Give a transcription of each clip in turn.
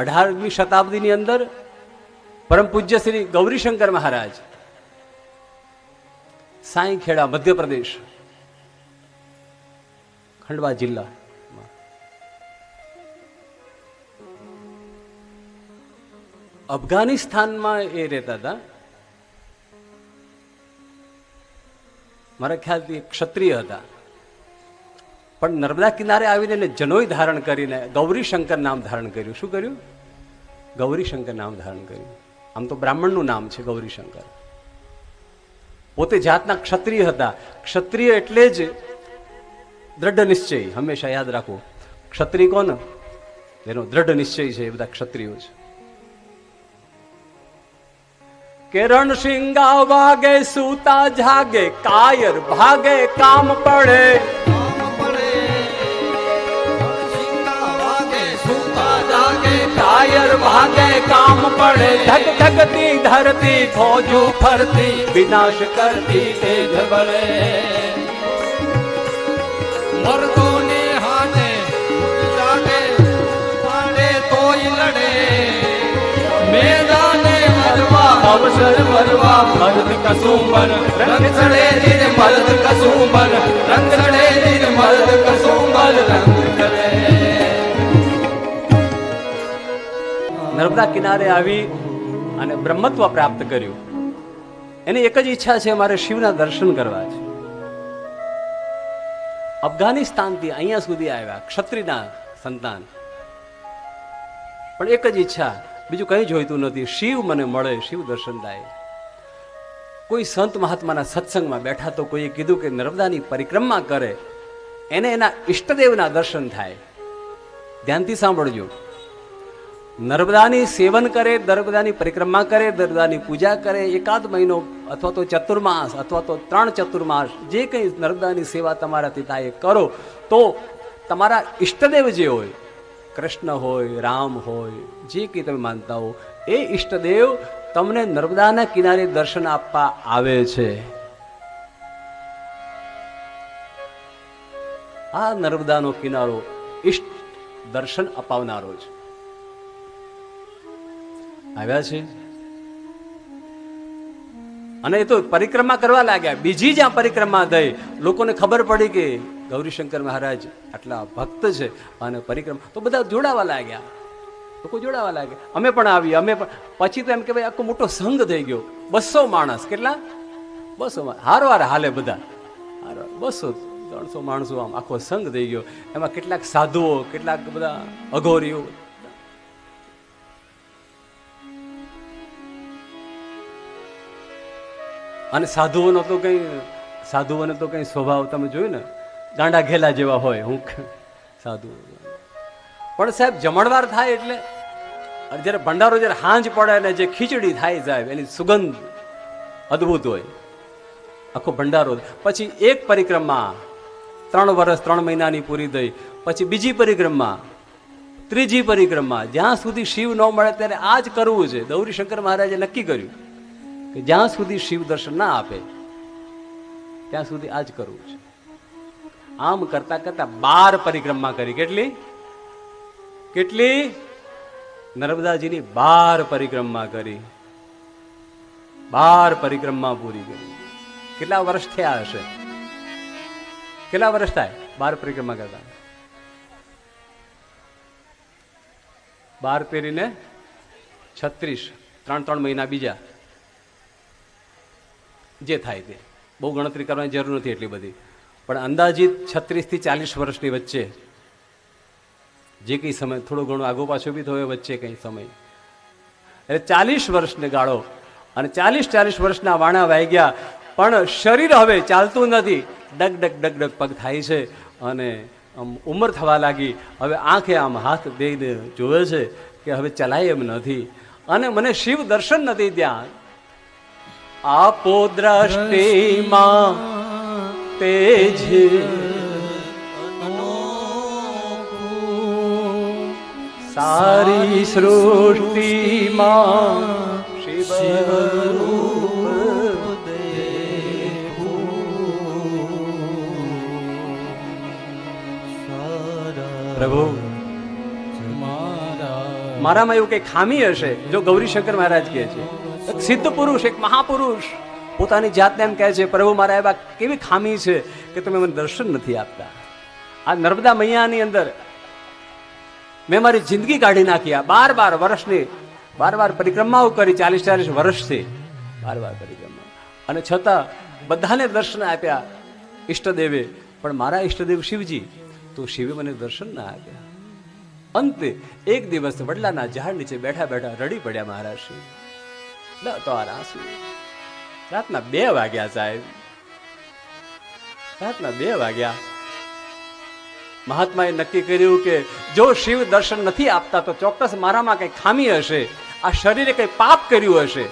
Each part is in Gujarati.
18મી શતાબ્દીની અંદર પરમ પૂજ્ય શ્રી ગૌરીશંકર મહારાજ, સાંઈખેડા, મધ્યપ્રદેશ, ખંડવા જિલ્લા, અફઘાનિસ્તાનમાં એ રહેતા હતા. મારા ખ્યાલથી ક્ષત્રિય હતા, પણ નર્મદા કિનારે આવીને જનોઈ ધારણ કરીને ગૌરીશંકર નામ ધારણ કર્યું. શું કર્યું? ગૌરીશંકર નામ ધારણ કર્યું. આમ તો બ્રાહ્મણનું નામ છે ગૌરીશંકર. પોતે જાતના ક્ષત્રિય હતા. ક્ષત્રિય એટલે જ દ્રઢ નિશ્ચય. હંમેશા યાદ રાખો, ક્ષત્રિય કોણ? એનો દ્રઢ નિશ્ચય છે. એ બધા ક્ષત્રિયો છે. કેરણ શિંગા વાગે, સૂતા જાગે, કાયર ભાગે, કામ પડે. કાયર ભાગે, કામ પડે. ધગ ધગતી ધરતી, ફોજુ ફરતી, વિનાશ કરતી તેજ બળે. મર્દોને હાથે જાગે, પાડે તોય લડે. મેદાને મરવા, અવસર મરવા, મર્દ કસુંબર. રંગ ચડે દિન મર્દ કસુંબર, રંગ ચડે દિન મર્દ કસુંબર. રંગ ચડે. નર્મદા કિનારે આવી અને બ્રહ્મત્વ પ્રાપ્ત કર્યું. એની એક જ ઈચ્છા છે, મારે શિવના દર્શન કરવા છે. અફઘાનિસ્તાનથી અહીંયા સુધી આવ્યા, ક્ષત્રિયના સંતાન, પણ એક જ ઈચ્છા, બીજું કંઈ જોઈતું નથી. શિવ મને મળે, શિવ દર્શન થાય. કોઈ સંત મહાત્માના સત્સંગમાં બેઠા તો કોઈએ કીધું કે નર્મદાની પરિક્રમા કરે, એને એના ઈષ્ટદેવના દર્શન થાય. ધ્યાનથી સાંભળજો. નર્મદાની સેવન કરે, નર્મદાની પરિક્રમા કરે, નર્મદાની પૂજા કરે, એકાદ મહિનો અથવા તો ચતુર્માસ અથવા તો 3 ચતુર્માસ, જે કંઈ નર્મદાની સેવા તમારાથી થાય કરો, તો તમારા ઈષ્ટદેવ જે હોય, કૃષ્ણ હોય, રામ હોય, જે કંઈ તમે માનતા હો, એ ઈષ્ટદેવ તમને નર્મદાના કિનારે દર્શન આપવા આવે છે. આ નર્મદાનો કિનારો ઈષ્ટ દર્શન અપાવનારો છે. આવ્યા છે અને એ તો પરિક્રમા કરવા લાગ્યા. બીજી જ્યાં પરિક્રમા થઈ, લોકોને ખબર પડી કે ગૌરીશંકર મહારાજ આટલા ભક્ત છે અને પરિક્રમા, તો બધા જોડાવા લાગ્યા. લોકો જોડાવા લાગ્યા. અમે પણ આવી, અમે પણ. પછી તો એમ કે ભાઈ આખો મોટો સંઘ થઈ ગયો. 200 માણસ. કેટલા? 200. હારવાર હાલે બધા, 200-300 માણસો, આમ આખો સંઘ થઈ ગયો. એમાં કેટલાક સાધુઓ, કેટલાક બધા અઘોરીઓ. અને સાધુઓનો તો કઈ સ્વભાવ તમે જોયું ને, ગાંડા ઘેલા જેવા હોય. હું સાધુ પણ સાહેબ, જમણવાર થાય એટલે જ્યારે ભંડારો, જ્યારે હાંજ પડે ને જે ખીચડી થાય સાહેબ, એની સુગંધ અદ્ભુત હોય. આખો ભંડારો. પછી એક પરિક્રમા 3 વર્ષ 3 મહિનાની પૂરી થઈ. પછી બીજી પરિક્રમા, ત્રીજી પરિક્રમા. જ્યાં સુધી શિવ ન મળે ત્યારે આ જ કરવું છે. ગૌરીશંકર મહારાજે નક્કી કર્યું કે જ્યાં સુધી શિવ દર્શન ના આપે ત્યાં સુધી આ જ કરવું છે. આમ કરતા કરતા 12 પરિક્રમા કરી. કેટલી? નર્મદાજીની 12 પરિક્રમા કરી. 12 પરિક્રમા પૂરી કરી. કેટલા વર્ષ થયા હશે? કેટલા વર્ષ થાય 12 પરિક્રમા કરતા? 12 પેરીને 36, 3 મહિના બીજા, જે થાય તે. બહુ ગણતરી કરવાની જરૂર નથી એટલી બધી, પણ અંદાજિત 36 થી 40 વર્ષની વચ્ચે જે કંઈ સમય, થોડો ઘણો આગો પાછો બી થયો વચ્ચે કંઈ સમય, એટલે 40 વર્ષને ગાળો. અને 40 વર્ષના વાણા વાગ્યા, પણ શરીર હવે ચાલતું નથી. ડગ ડગ ડગ ડગ પગ થાય છે અને આમ ઉંમર થવા લાગી. હવે આંખે આમ હાથ દઈને જોવે છે કે હવે ચલાય એમ નથી. અને મને શિવ દર્શન નથી ત્યાં. આપો દ્રષ્ટિમાં તેજ સારી સૃષ્ટિમાં શિવ રૂપ પ્રભુ મારા મારામાં એવું કઈ ખામી હશે. જો ગૌરીશંકર મહારાજ કહે છે, એક સિદ્ધ પુરુષ, એક મહાપુરુષ પોતાની જાતને એમ કહે છે, પ્રભુ મારા એવા કેવી ખામી છે કે તમે મને દર્શન નથી આપતા. આ નર્મદા મૈયાની અંદર મેં મારી જિંદગી કાઢી નાખી. આ 12 વર્ષની 12 પરિક્રમાઓ કરી, 40 વર્ષથી 12 પરિક્રમા, અને છતાં બધાને દર્શન આપ્યા ઈષ્ટદેવે, પણ મારા ઈષ્ટદેવ શિવજી, તો શિવે મને દર્શન ના આપ્યા. અંતે એક દિવસ વડલાના ઝાડ નીચે બેઠા બેઠા રડી પડ્યા મહારાજ શ્રી. તો આ આંસુ. રાતના 2 વાગ્યા સાહેબ, રાતના 2 વાગ્યા. મહાત્માએ નક્કી કર્યું કે જો શિવ દર્શન નથી આપતા તો ચોક્કસ મારામાં કઈ ખામી હશે, આ શરીરે કઈ પાપ કર્યું હશે.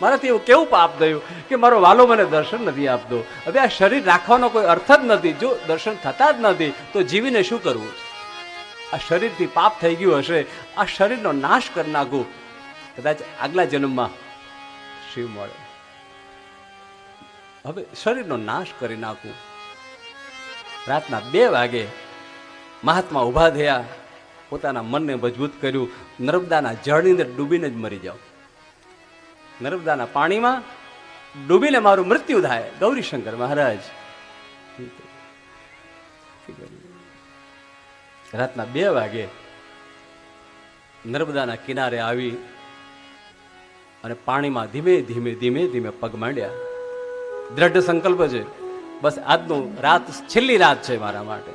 મારાથી એવું કેવું પાપ થયું કે મારો વાલો મને દર્શન નથી આપતો. હવે આ શરીર રાખવાનો કોઈ અર્થ જ નથી. જો દર્શન થતા જ નથી તો જીવીને શું કરવું? આ શરીરથી પાપ થઈ ગયું હશે, આ શરીરનો નાશ કરી નાખું. કદાચ આગલા જન્મમાં શિવ મળે. હવે શરીરનો નાશ કરી નાખું. રાતના 2 વાગે મહાત્મા ઉભા થયા, પોતાના મનને મજબૂત કર્યું, નર્મદાના જળની અંદર ડૂબીને જ મરી જાઓ. નર્મદાના પાણીમાં ડૂબીને મારું મૃત્યુ થાય. ગૌરીશંકર મહારાજ રાતના 2 વાગે નર્મદાના કિનારે આવી અને પાણીમાં ધીમે ધીમે ધીમે ધીમે પગ માંડ્યા. દ્રઢ સંકલ્પ છે, બસ આજનું રાત છેલ્લી રાત છે મારા માટે.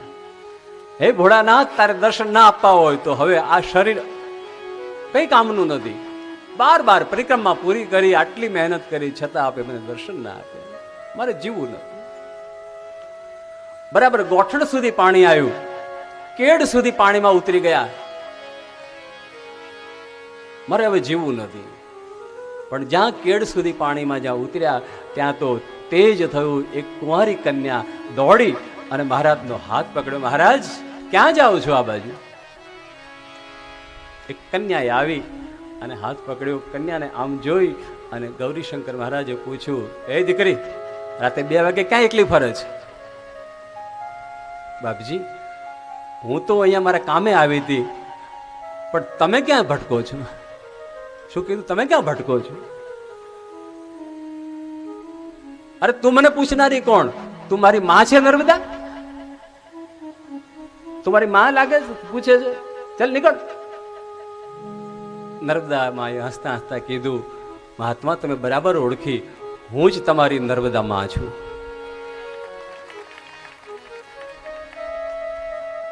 હે ભોળાનાથ, તારે દર્શન ના આપવા હોય તો હવે આ શરીર કઈ કામનું નથી. 12 પરિક્રમા પૂરી કરી, આટલી મહેનત કરી, છતાં આપે મને દર્શન ના આપે. મારે જીવવું નથી. બરાબર ગોઠણ સુધી પાણી આવ્યું, કેડ સુધી પાણીમાં ઉતરી ગયા. મારે હવે જીવવું નથી. પણ જ્યાં કેડ સુધી પાણીમાં જ્યાં ઉતર્યા ત્યાં તો તેજ થયું. એક કુંવારી કન્યા દોડી અને મહારાજનો હાથ પકડ્યો. મહારાજ ક્યાં જાઓ છો? આ બાજુ. એક કન્યાએ આવી અને હાથ પકડ્યો. કન્યાને આમ જોઈ અને ગૌરીશંકર મહારાજે પૂછ્યું, એ દીકરી, રાતે 2 વાગે ક્યાં એકલી ફરે છે? બાપજી, હું તો અહીંયા મારા કામે આવી હતી, પણ તમે ક્યાં ભટકો છો? શું કીધું? તમે ક્યાં ભટકો છો? અરે તું મને પૂછનારી કોણ? તું મારી માં છે નર્મદા? તું મારી માં લાગે છે? પૂછે છે. ચાલ નીકળ. નર્મદા માએ હસતા હસતા કીધું, મહાત્મા તમે બરાબર ઓળખી, હું જ તમારી નર્મદા માં છું.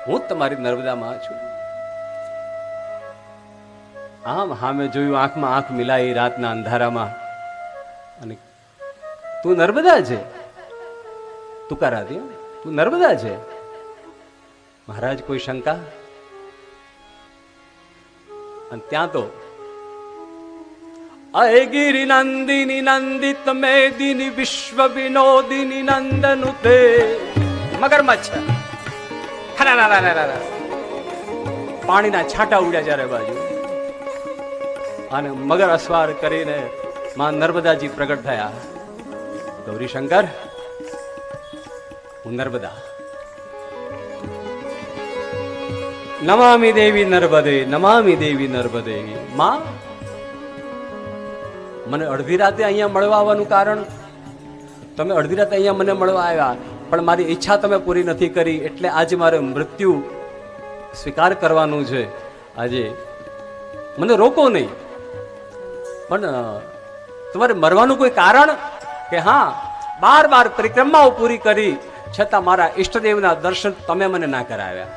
હું તમારી નર્મદા માં છું. આમ હામે જોયું, આંખમાં આંખ મિલાઈ રાતના અંધારામાં, અને તું નર્મદા છે? તુકારાથી, તું નર્મદા છે? મહારાજ કોઈ શંકા? અને ત્યાં તો અય ગિરિ નંદિની નંદિત મેદિની વિશ્વ વિનોદિની નંદનુ તે મગરમચ્છ પાણીના છાંટા ઉડ્યા ચારે બાજુ, અને મગર અસવાર કરીને માં નર્મદાજી પ્રગટ થયા. ગૌરીશંકર, હું નર્મદા. નમામિ દેવી નર્મદે, નમામિ દેવી નર્મદે. માં, મને અડધી રાતે અહીંયા મળવા આવવાનું કારણ? તમે અડધી રાતે અહીંયા મને મળવા આવ્યા, પણ મારી ઈચ્છા તમે પૂરી નથી કરી, એટલે આજે મારે મૃત્યુ સ્વીકાર કરવાનું છે. આજે મને રોકો નહીં, પણ તમારે મરવાનું કોઈ કારણ? કે હા, 12 પરિક્રમાઓ પૂરી કરી, છતાં મારા ઈષ્ટદેવના દર્શન તમે મને ના કરાવ્યા,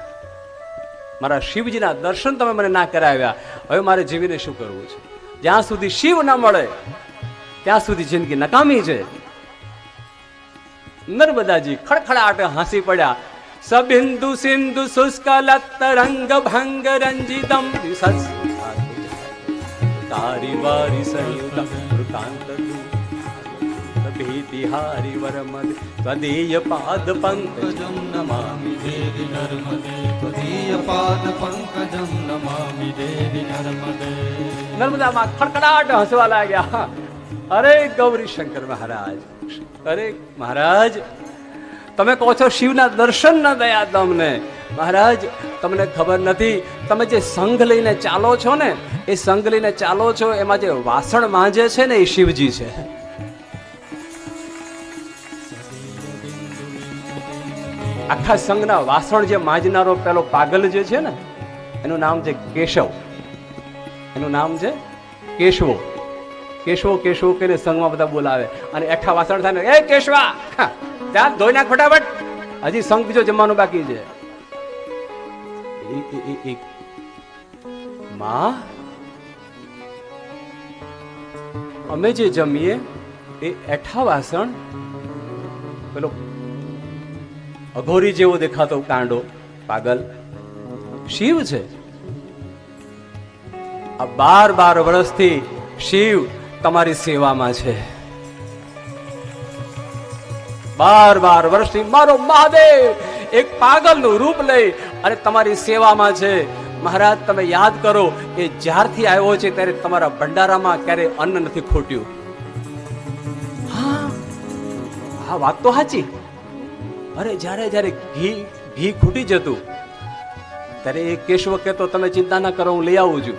મારા શિવજીના દર્શન તમે મને ના કરાવ્યા. હવે મારે જીવીને શું કરવું છે? જ્યાં સુધી શિવ ના મળે ત્યાં સુધી જિંદગી નકામી છે. નર્મદાજી ખડખડાટ હસી પડ્યા. સબિંદુ સિંધુ શુષ્કલત રંગ ભંગ રંજિતમ તારી વારી સંયુતમ વૃતાંત ભીતિહારી વરમદ ત્વદીય પાદ પંકજમ નમામિ દેવી નર્મદે, ત્વદીય પાદ પંકજમ નમામિ દેવી નર્મદે. નર્મદામાં ખડખડાટ હસવા લાગ્યા. અરે ગૌરીશંકર મહારાજ, અરે મહારાજ, તમે કહો છો શિવના દર્શન ન દયા તમને, મહારાજ તમને ખબર નથી, તમે જે સંઘ લઈને ચાલો છો ને, એ સંઘ લઈને ચાલો છો એમાં જે વાસણ માંજે છે ને એ શિવજી છે. આખા સંઘના વાસણ જે માંજનારો પેલો પાગલ જે છે ને, એનું નામ છે કેશવ. એનું નામ છે કેશવો. કેશવો કેશવો કરીને સંઘમાં બધા બોલાવે અને એઠા વાસણ થાય ને, એ કેશવા ત્યાં ધોઈ નાખ ફટાફટ, હજી સંઘ બીજો જમવાનું બાકી છે. માં, અમે જે જમીએ એ એઠા વાસણ પેલો અઘોરી જેવો દેખાતો કાંડો પાગલ શિવ છે. આ 12 વર્ષથી શિવ તમારી સેવામાં છે. 12 વર્ષથી મારો મહાદેવ એક પાગલનું રૂપ લઈ અને તમારી સેવામાં છે. મહારાજ તમે યાદ કરો, એ જ્યારથી આવ્યો છે ત્યારે તમારા ભંડારામાં ક્યારે અન્ન નથી ખોટ્યું. હા, વાત તો સાચી. અરે જ્યારે ઘી ખૂટી જતું ત્યારે એ કેશવ કહેતો તમે ચિંતા ના કરો, હું લઈ આવું છું.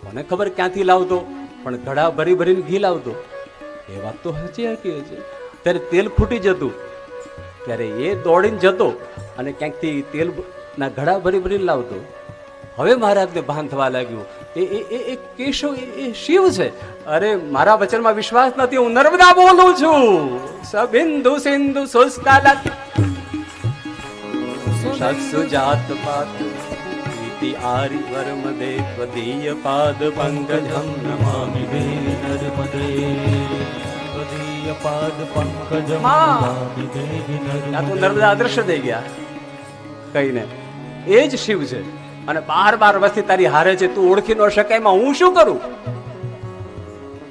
મને ખબર ક્યાંથી લાવતો, પણ ઘડા ભરીને ઘી લાવતો. એ વાત તો સાચી છે. ત્યારે તેલ ખૂટી જતું ત્યારે એ દોડીને જતો અને ક્યાંકથી તેલ ના ઘડા ભરીને લાવતો. હવે મહારાજને ભાન થવા લાગ્યું એ કેશવ એ શિવ છે. અરે મારા વચનમાં વિશ્વાસ નથી, હું નર્મદા બોલું છું. સબિંદુ સિંધુ શુષ્કાલત સુજાત પાત પ્રીતિ આરી વર્મદે ત્વદીય પાદ પંકજમ નમામિ વે નર્મદે ત્વદીય પાદ પંકજમ નમામિ વે નર્મદે. આ તો નર્મદા અદ્રશ્ય થઈ ગયા કહીને. એ જ શિવ છે અને 12 વર્ષથી તારી હારે છે. તું ઓળખી ન શકે એમાં હું શું કરું?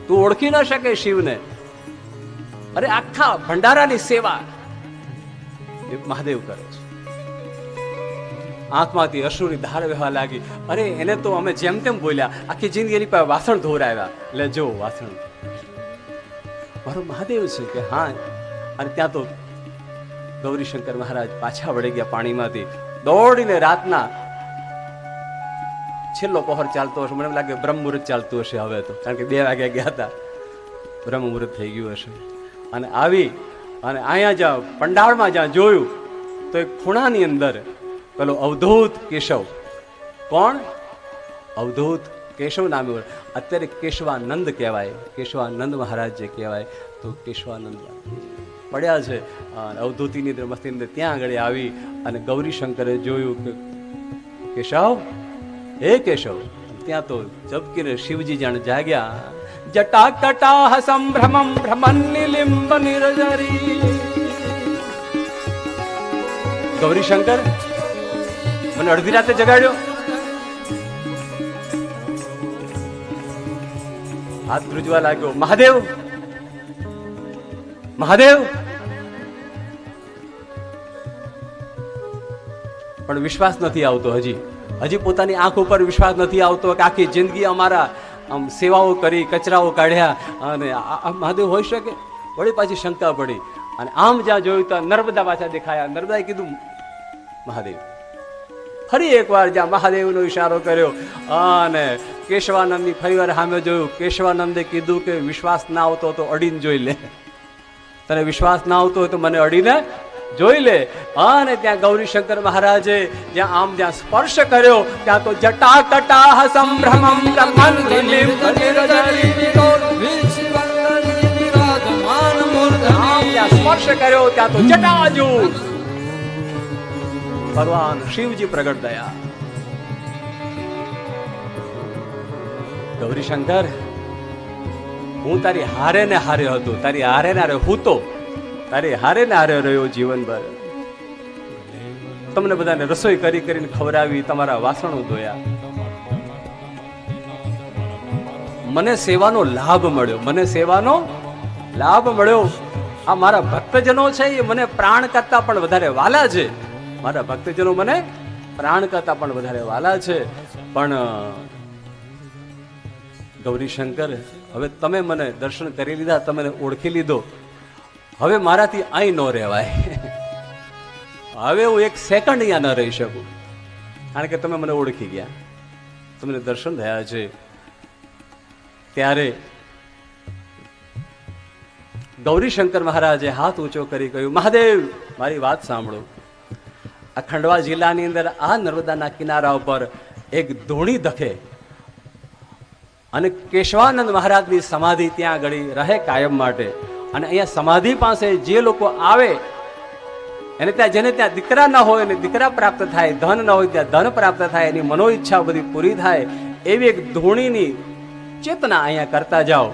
તું ઓળખી ન શકે શિવને. અરે આખા ભંડારાની સેવા મહાદેવ કરે છે. આંખમાંથી અશ્રુની ધાર વહેવા લાગી. અરે એને તો અમે જેમ તેમ બોલ્યા, આખી જિંદગી એની પાસે વાસણ ધોરાવ્યા. એટલે જો વાસણ મારો મહાદેવ છે કે હા. અને ત્યાં તો ગૌરીશંકર મહારાજ પાછા વળી ગયા પાણીમાંથી દોડીને. રાતના છેલ્લો પહોર ચાલતો હશે, મને લાગે બ્રહ્મ મુહૂર્ત ચાલતું હશે હવે તો, કારણ કે 2 વાગ્યા ગયા હતા, બ્રહ્મ મુહૂર્ત થઈ ગયું હશે. અને આવી અને અહીંયા જ્યાં પંડાળમાં જ્યાં જોયું તો એક ખૂણાની અંદર પેલો અવધૂત કેશવ. કોણ? અવધૂત કેશવ નામે. અત્યારે કેશવાનંદ કહેવાય, કેશવાનંદ મહારાજ જે કહેવાય, તો કેશવાનંદ પડ્યા છે અવધૂતિની અંદર મસ્તી અંદર. ત્યાં આગળ આવી અને ગૌરીશંકરે જોયું કે કેશવ, હે કેશવ. ત્યાં તો ઝબકીને શિવજી જાણે જાગ્યા. જટા કટા સંભ્રમમ ભ્રમન નિલિંબ નિરજરી. ગૌરીશંકર મને અડધી રાતે જગાડ્યો, હાથ ધ્રુજવા લાગ્યો. મહાદેવ, મહાદેવ. પણ વિશ્વાસ નથી આવતો. હજી પોતાની આંખ ઉપર વિશ્વાસ નથી આવતો કે આખી જિંદગી અમારા આમ સેવાઓ કરી, કચરાઓ કાઢ્યા અને મહાદેવ હોઈ શકે? વળી પાછી શંકા પડી અને આમ જ્યાં જોયું તો નર્મદા પાછા દેખાયા. નર્મદાએ કીધું મહાદેવ. ફરી એકવાર જ્યાં મહાદેવનો ઈશારો કર્યો અને કેશવાનંદની ફરીવાર સામે જોયું. કેશવાનંદે કીધું કે વિશ્વાસ ના આવતો તો અડીને જોઈ લે, તને વિશ્વાસ ના આવતો હોય તો મને અડીને જોઈ લે. અને ત્યાં ગૌરીશંકર મહારાજે જ્યાં સ્પર્શ કર્યો ત્યાં તો જટા કટા સંભ્રમમ બ્રહ્મન નિલિંબ નિરજરી. જ્યાં સ્પર્શ કર્યો ત્યાં તો જટાજૂટ ભગવાન શિવજી પ્રગટ થયા. ગૌરીશંકર, હું તારી હારે ને હારે હતો, તારી હારે ને હારે હું તો તારી હારે ને હારે રહ્યો જીવનભર. તમને બધાને રસોઈ કરીને ખવડાવી, તમારા વાસણો ધોયા. મને સેવાનો લાભ મળ્યો, મને સેવાનો લાભ મળ્યો. આ મારા ભક્તજનો છે એ મને પ્રાણ કરતા પણ વધારે વાલા છે. મારા ભક્તજનો મને પ્રાણ કરતા પણ વધારે વાલા છે. પણ ગૌરીશંકર, હવે તમે મને દર્શન કરી લીધા, તમે ઓળખી લીધો, હવે મારાથી અહીં ન રહેવાય. હવે હું એક સેકન્ડ અહીંયા ન રહી શકું, કારણ કે તમે મને ઓળખી ગયા, તમને દર્શન થયા છે. ત્યારે ગૌરીશંકર મહારાજે હાથ ઊંચો કરી કહ્યું, મહાદેવ મારી વાત સાંભળો. આ ખંડવા જિલ્લાની અંદર આ નર્મદાના કિનારા ઉપર એક ધોણી દખે અને કેશવાનંદ મહારાજની સમાધિ ત્યાં આગળ રહે કાયમ માટે. અને અહીંયા સમાધિ પાસે જે લોકો આવે એને ત્યાં, જેને ત્યાં દીકરા ન હોય એને દીકરા પ્રાપ્ત થાય, ધન ન હોય ત્યાં ધન પ્રાપ્ત થાય, એની મનો ઈચ્છા બધી પૂરી થાય, એવી એક ધોણીની ચેતના અહીંયા કરતા જાઓ.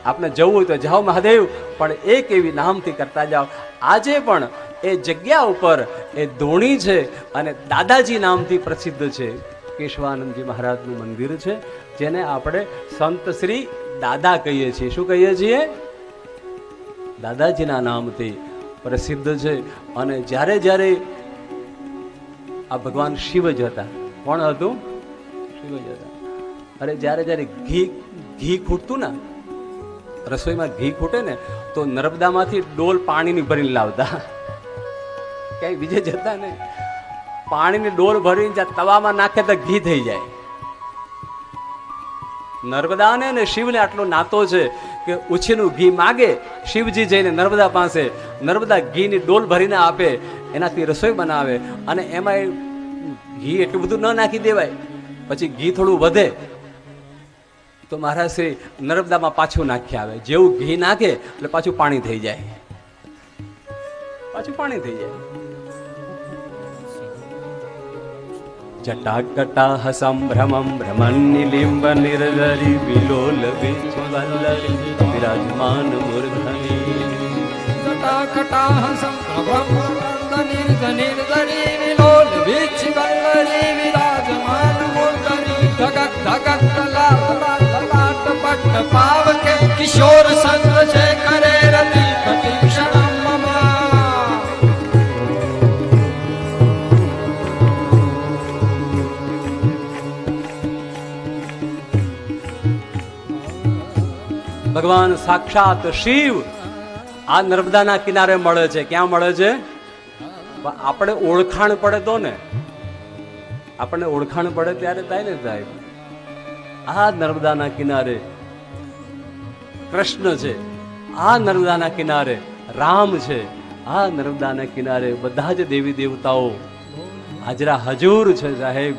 આપને જવું હોય તો જાઓ મહાદેવ, પણ એક એવી નામથી કરતા જાઓ. આજે પણ એ જગ્યા ઉપર એ ધોણી છે અને દાદાજી નામથી પ્રસિદ્ધ છે. કેશવાનંદજી મહારાજનું મંદિર છે, જેને આપણે સંત શ્રી દાદા કહીએ છીએ. શું કહીએ છીએ? દાદાજીના નામથી પ્રસિદ્ધ છે. અને જ્યારે જ્યારે આ ભગવાન શિવ જ હતા. કોણ હતું? શિવ જ હતા. અરે જ્યારે જ્યારે ઘી ખૂટતું ને, રસોઈમાં ઘી ખૂટે ને, તો નર્મદામાંથી ડોલ પાણીની ભરીને લાવતા, ક્યાંય બીજે જતા નહીં. પાણીની ડોલ ભરીને જ્યાં તવામાં નાખે તો ઘી થઈ જાય. નર્મદાને ને શિવને આટલો નાતો છે કે ઉછીનું ઘી માગે, શિવજી જઈને નર્મદા પાસે નર્મદા ઘીની ડોલ ભરીને આપે, એનાથી રસોઈ બનાવે. અને એમાં ઘી એટલું બધું ન નાખી દેવાય, પછી ઘી થોડું વધે તો મહારાજ શ્રી નર્મદામાં પાછું નાખી આવે. જેવું ઘી નાખે એટલે પાછું પાણી થઈ જાય, પાછું પાણી થઈ જાય. જટાકટા સંભ્રમમ ભ્રમન્નિલિંબ નિર્જરી વિલોલ વિચવલ્લરી વિરાજમાન મૂર્ધની. જટાકટા સંભ્રમમ નિર્જરી વિલોલ વિચવલ્લરી વિરાજમાન મૂર્ધની. ધગક ધગક લલાટ પટ પાવકે કિશોર સંગ છે કરે રતિ પ્રતિક્ષણમ મમ. ભગવાન સાક્ષાત શિવ આ નર્મદાના કિનારે મળે છે. ક્યાં મળે છે? આપણે ઓળખાણ પડે તો ને, આપણને ઓળખાણ પડે ત્યારે થાય ને સાહેબ. આ નર્મદાના કિનારે કૃષ્ણ છે, આ નર્મદાના કિનારે રામ છે, આ નર્મદાના કિનારે બધા જ દેવી દેવતાઓ હાજરા હજૂર છે સાહેબ.